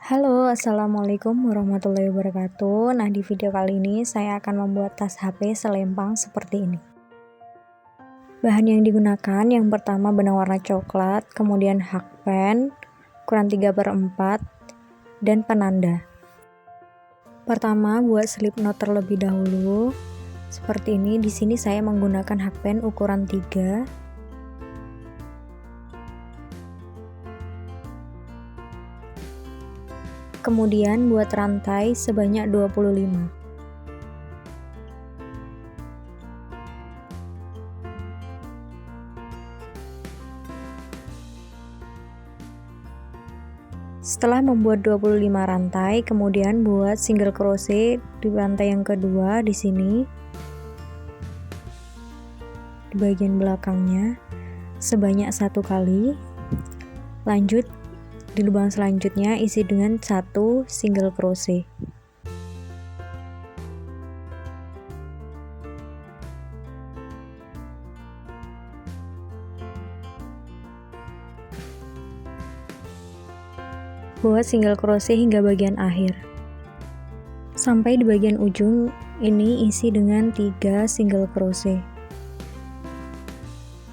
Halo, Assalamualaikum warahmatullahi wabarakatuh. Nah, di video kali ini saya akan membuat tas HP selempang seperti ini. Bahan yang digunakan yang pertama benang warna coklat, kemudian hakpen, ukuran 3/4, dan penanda. Pertama, buat slip knot terlebih dahulu. Seperti ini, di sini saya menggunakan hakpen ukuran 3. Kemudian buat rantai sebanyak 25. Setelah membuat 25 rantai, kemudian buat single crochet di rantai yang kedua di sini. Di bagian belakangnya sebanyak 1 kali. Lanjut di lubang selanjutnya isi dengan 1 single crochet. Buat single crochet hingga bagian akhir. Sampai di bagian ujung ini isi dengan 3 single crochet.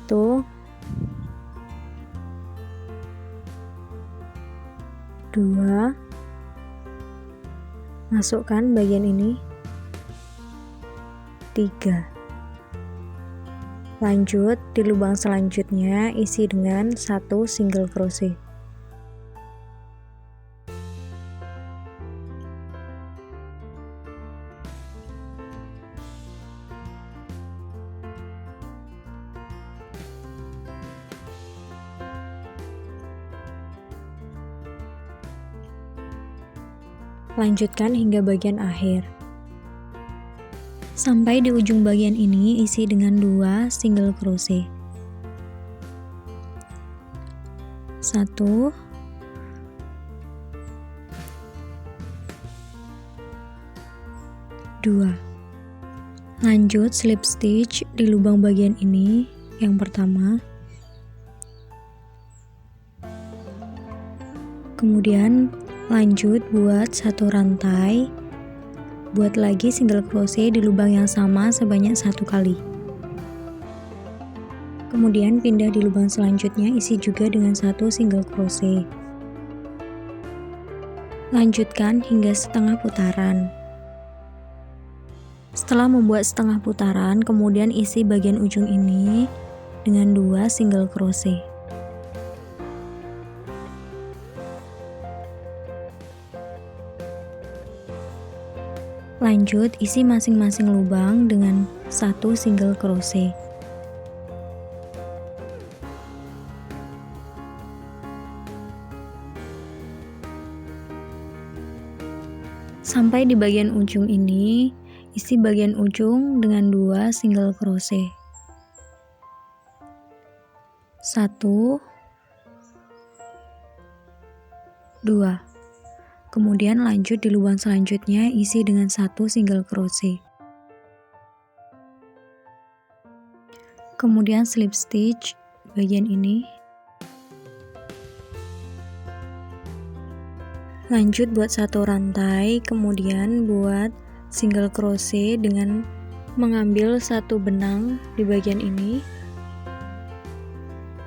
Tuh. 2, masukkan bagian ini, 3, lanjut di lubang selanjutnya isi dengan 1 single crochet. Lanjutkan hingga bagian akhir. Sampai di ujung bagian ini isi dengan 2 single crochet. 1, 2. Lanjut slip stitch di lubang bagian ini yang pertama. Kemudian lanjut buat 1 rantai, buat lagi single crochet di lubang yang sama sebanyak 1 kali. Kemudian pindah di lubang selanjutnya isi juga dengan 1 single crochet. Lanjutkan hingga setengah putaran. Setelah membuat setengah putaran, kemudian isi bagian ujung ini dengan 2 single crochet. Lanjut isi masing-masing lubang dengan 1 single crochet. Sampai di bagian ujung ini, isi bagian ujung dengan 2 single crochet. 1, 2. Kemudian lanjut di lubang selanjutnya isi dengan 1 single crochet. Kemudian slip stitch bagian ini. Lanjut buat 1 rantai, kemudian buat single crochet dengan mengambil 1 benang di bagian ini.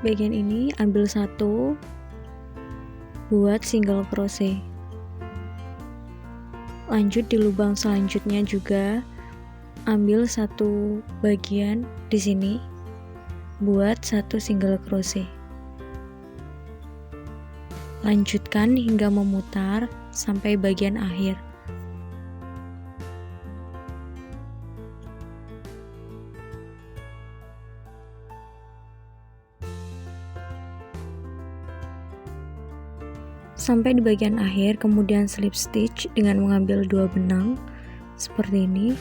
Bagian ini ambil 1, buat single crochet. Lanjut di lubang selanjutnya juga ambil 1 bagian di sini, buat 1 single crochet. Lanjutkan hingga memutar sampai bagian akhir. Sampai di bagian akhir, kemudian slip stitch dengan mengambil 2 benang seperti ini.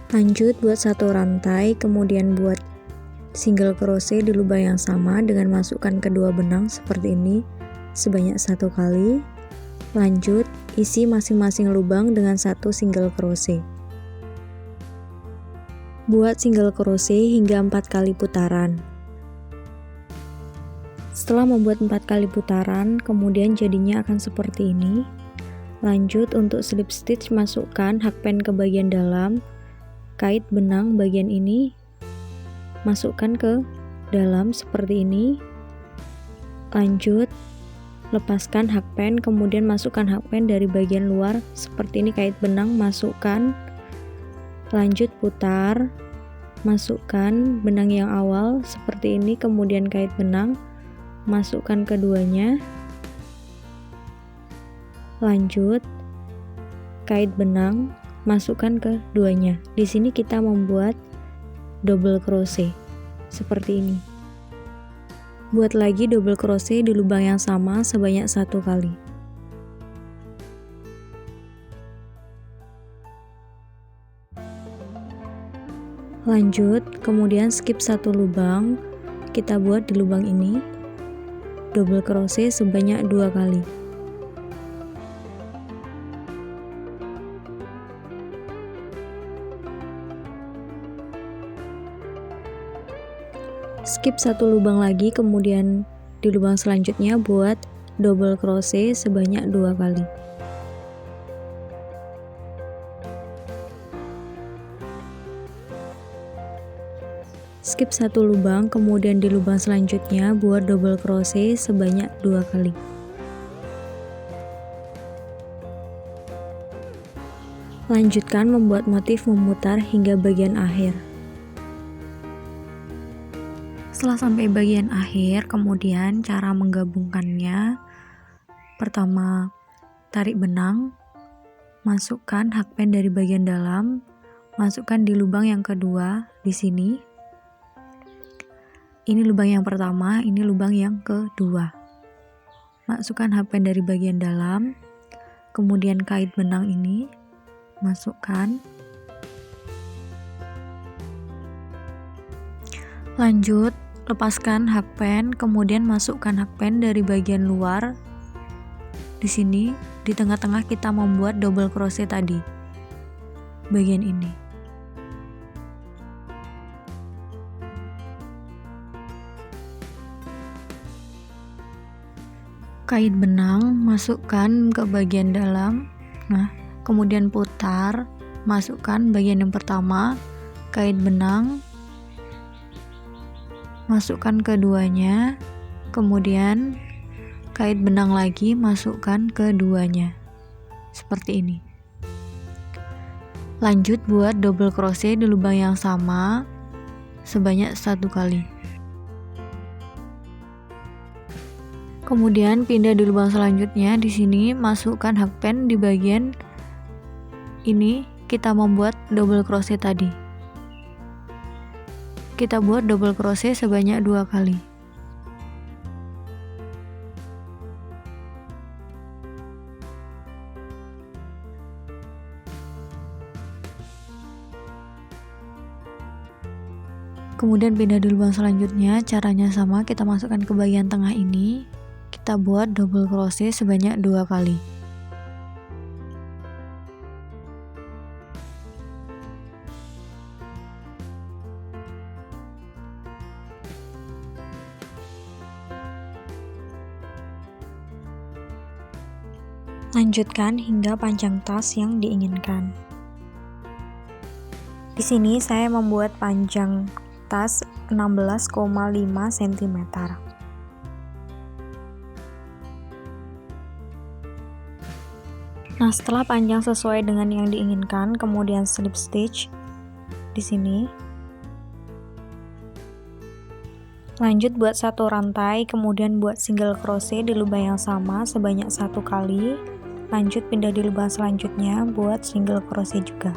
Lanjut buat 1 rantai, kemudian buat single crochet di lubang yang sama dengan masukkan kedua benang seperti ini sebanyak 1 kali. Lanjut isi masing-masing lubang dengan 1 single crochet. Buat single crochet hingga 4 kali putaran. Setelah membuat 4 kali putaran, kemudian jadinya akan seperti ini. Lanjut untuk slip stitch, masukkan hakpen ke bagian dalam, kait benang bagian ini, masukkan ke dalam seperti ini. Lanjut, lepaskan hakpen, kemudian masukkan hakpen dari bagian luar seperti ini, kait benang, masukkan. Lanjut putar, masukkan benang yang awal seperti ini, kemudian kait benang, masukkan keduanya. Lanjut, kait benang, masukkan keduanya. Di sini kita membuat double crochet seperti ini. Buat lagi double crochet di lubang yang sama sebanyak 1 kali. Lanjut, kemudian skip 1 lubang, kita buat di lubang ini double crochet sebanyak 2 kali. Skip 1 lubang lagi, kemudian di lubang selanjutnya buat double crochet sebanyak 2 kali. Skip 1 lubang, kemudian di lubang selanjutnya buat double crochet sebanyak 2 kali. Lanjutkan membuat motif memutar hingga bagian akhir. Setelah sampai bagian akhir, kemudian cara menggabungkannya, pertama tarik benang, masukkan hakpen dari bagian dalam, masukkan di lubang yang kedua di sini. Ini lubang yang pertama, ini lubang yang kedua. Masukkan hakpen dari bagian dalam, kemudian kait benang ini, masukkan. Lanjut, lepaskan hakpen, kemudian masukkan hakpen dari bagian luar. Di sini, di tengah-tengah kita membuat double crochet tadi. Bagian ini. Kait benang, masukkan ke bagian dalam. Nah, kemudian putar, masukkan bagian yang pertama, kait benang, masukkan keduanya, kemudian kait benang lagi, masukkan keduanya. Seperti ini. Lanjut buat double crochet di lubang yang sama sebanyak 1 kali. Kemudian pindah di lubang selanjutnya. Di sini masukkan hakpen di bagian ini, kita membuat double crochet tadi. Kita buat double crochet sebanyak 2 kali. Kemudian pindah di lubang selanjutnya, caranya sama, kita masukkan ke bagian tengah ini, kita buat double crochet sebanyak 2 kali. Lanjutkan hingga panjang tas yang diinginkan. Di sini saya membuat panjang tas 16,5 cm. Nah, setelah panjang sesuai dengan yang diinginkan, kemudian slip stitch di sini. Lanjut buat 1 rantai, kemudian buat single crochet di lubang yang sama sebanyak 1 kali. Lanjut pindah di lubang selanjutnya, buat single crochet juga.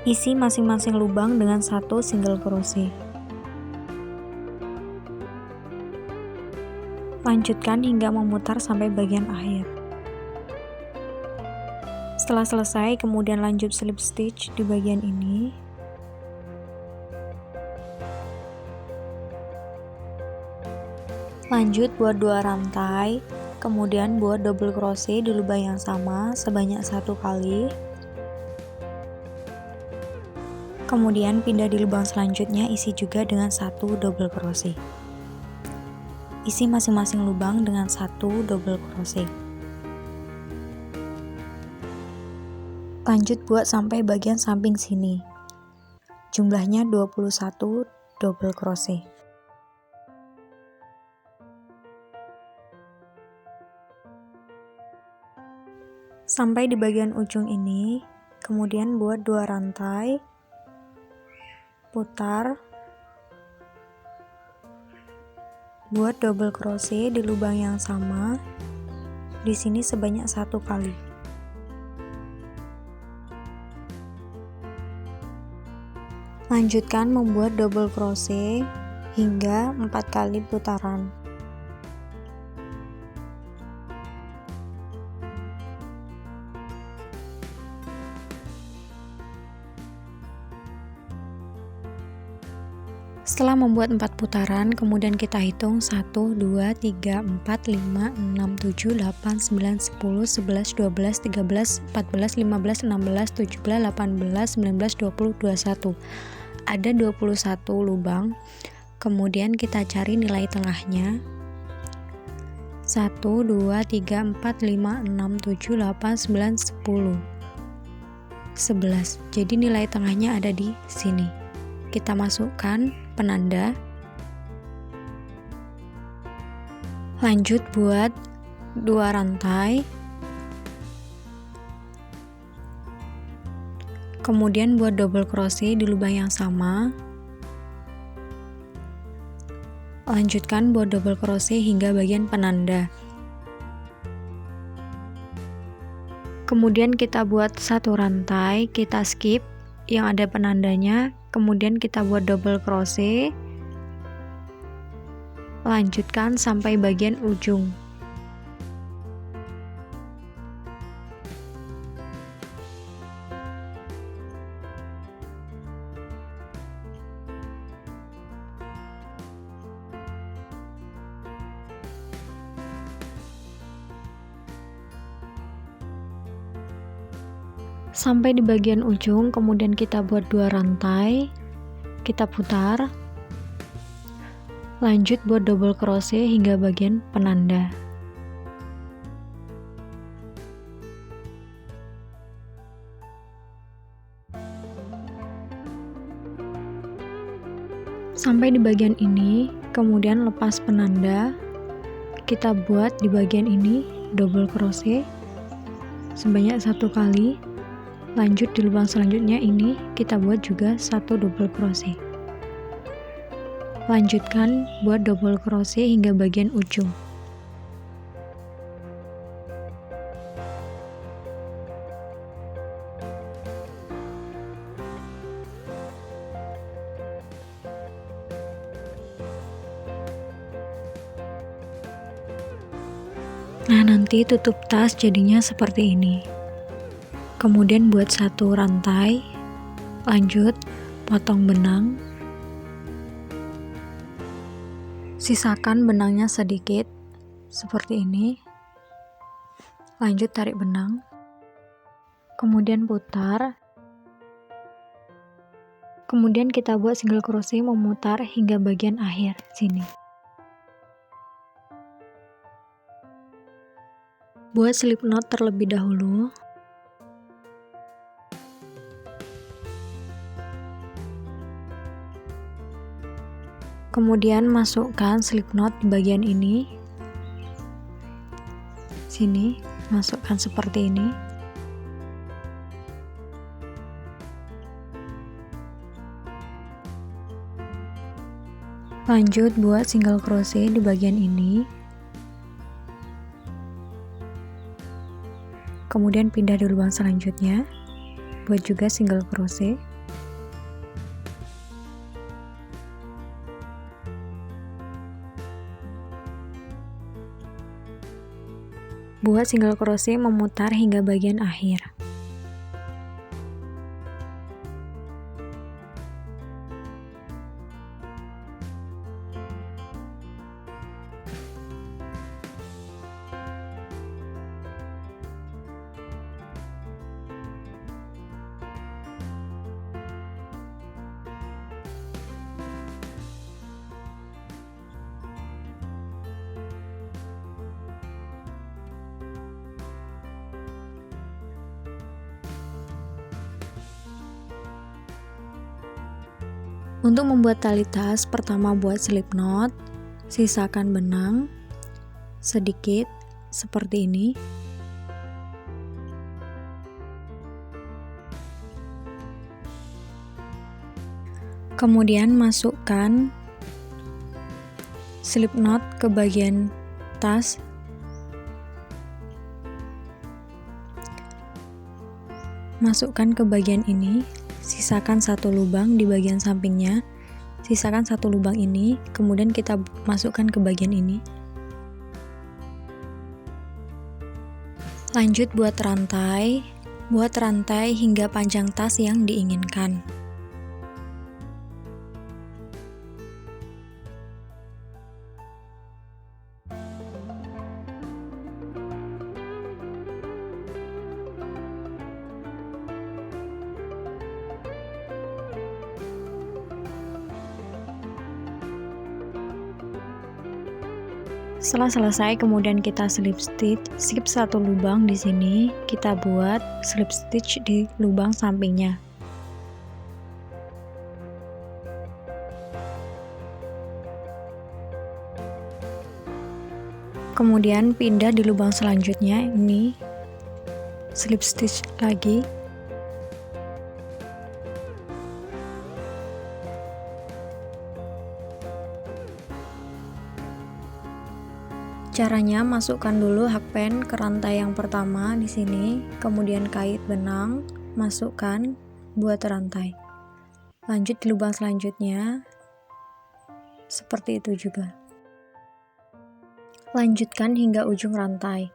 Isi masing-masing lubang dengan 1 single crochet. Lanjutkan hingga memutar sampai bagian akhir. Setelah selesai, kemudian lanjut slip stitch di bagian ini. Lanjut buat 2 rantai, kemudian buat double crochet di lubang yang sama sebanyak 1 kali. Kemudian pindah di lubang selanjutnya, isi juga dengan 1 double crochet. Isi masing-masing lubang dengan 1 double crochet. Lanjut buat sampai bagian samping sini. Jumlahnya 21 double crochet. Sampai di bagian ujung ini, kemudian buat 2 rantai, putar, buat double crochet di lubang yang sama, di sini sebanyak 1 kali. Lanjutkan membuat double crochet hingga 4 kali putaran. Setelah membuat 4 putaran, kemudian kita hitung 1, 2, 3, 4, 5, 6, 7, 8, 9, 10, 11, 12, 13, 14, 15, 16, 17, 18, 19, 20, 21. Ada 21 lubang. Kemudian kita cari nilai tengahnya. 1, 2, 3, 4, 5, 6, 7, 8, 9, 10, 11. Jadi nilai tengahnya ada di sini. Kita masukkan penanda. Lanjut buat 2 rantai. Kemudian buat double crochet di lubang yang sama. Lanjutkan buat double crochet hingga bagian penanda. Kemudian kita buat 1 rantai, kita skip yang ada penandanya. Kemudian kita buat double crochet, lanjutkan sampai bagian ujung. Sampai di bagian ujung, kemudian kita buat 2 rantai, kita putar, lanjut buat double crochet hingga bagian penanda. Sampai di bagian ini, kemudian lepas penanda, kita buat di bagian ini double crochet sebanyak 1 kali. Lanjut di lubang selanjutnya ini kita buat juga 1 double crochet. Lanjutkan buat double crochet hingga bagian ujung. Nah, nanti tutup tas jadinya seperti ini. Kemudian buat 1 rantai, lanjut potong benang, sisakan benangnya sedikit seperti ini, lanjut tarik benang, kemudian putar, kemudian kita buat single crochet memutar hingga bagian akhir sini. Buat slip knot terlebih dahulu. Kemudian masukkan slip knot di bagian ini. Sini, masukkan seperti ini. Lanjut buat single crochet di bagian ini. Kemudian pindah di lubang selanjutnya. Buat juga single crochet. Buat single crochet memutar hingga bagian akhir. Untuk membuat tali tas, pertama buat slip knot, sisakan benang sedikit seperti ini. Kemudian masukkan slip knot ke bagian tas. Masukkan ke bagian ini, sisakan satu lubang di bagian sampingnya. Sisakan satu lubang ini, kemudian kita masukkan ke bagian ini. Lanjut buat rantai hingga panjang tas yang diinginkan. Setelah selesai, kemudian kita slip satu lubang di sini, kita buat slip stitch di lubang sampingnya. Kemudian pindah di lubang selanjutnya, ini slip stitch lagi. Caranya, masukkan dulu hakpen ke rantai yang pertama di sini, kemudian kait benang, masukkan, buat rantai. Lanjut di lubang selanjutnya, seperti itu juga. Lanjutkan hingga ujung rantai.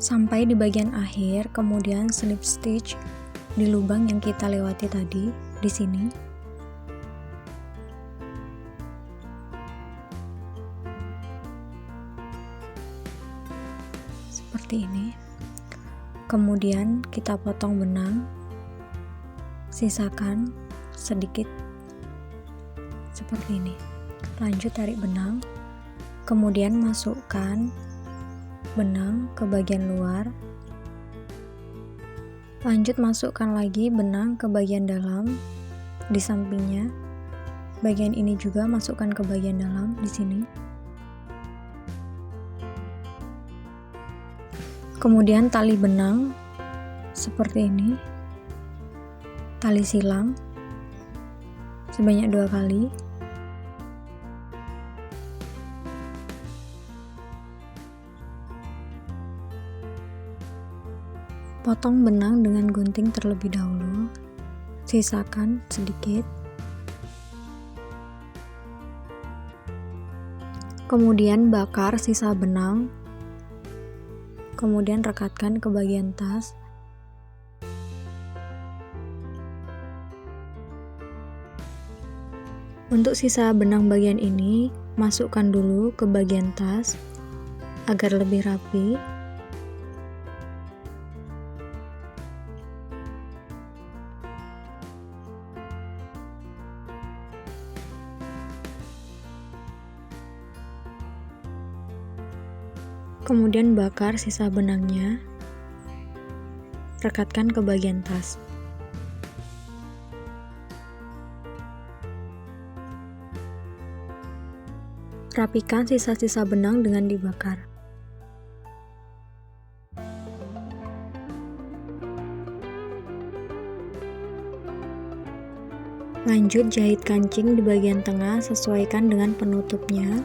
Sampai di bagian akhir, kemudian slip stitch di lubang yang kita lewati tadi di sini. Seperti ini. Kemudian kita potong benang, sisakan sedikit seperti ini. Lanjut tarik benang, kemudian masukkan benang ke bagian luar. Lanjut masukkan lagi benang ke bagian dalam di sampingnya. Bagian ini juga masukkan ke bagian dalam di sini. Kemudian tali benang seperti ini. Tali silang sebanyak 2 kali. Potong benang dengan gunting terlebih dahulu, sisakan sedikit. Kemudian bakar sisa benang, kemudian rekatkan ke bagian tas. Untuk sisa benang bagian ini, masukkan dulu ke bagian tas agar lebih rapi. Kemudian bakar sisa benangnya, rekatkan ke bagian tas. Rapikan sisa-sisa benang dengan dibakar. Lanjut jahit kancing di bagian tengah, sesuaikan dengan penutupnya.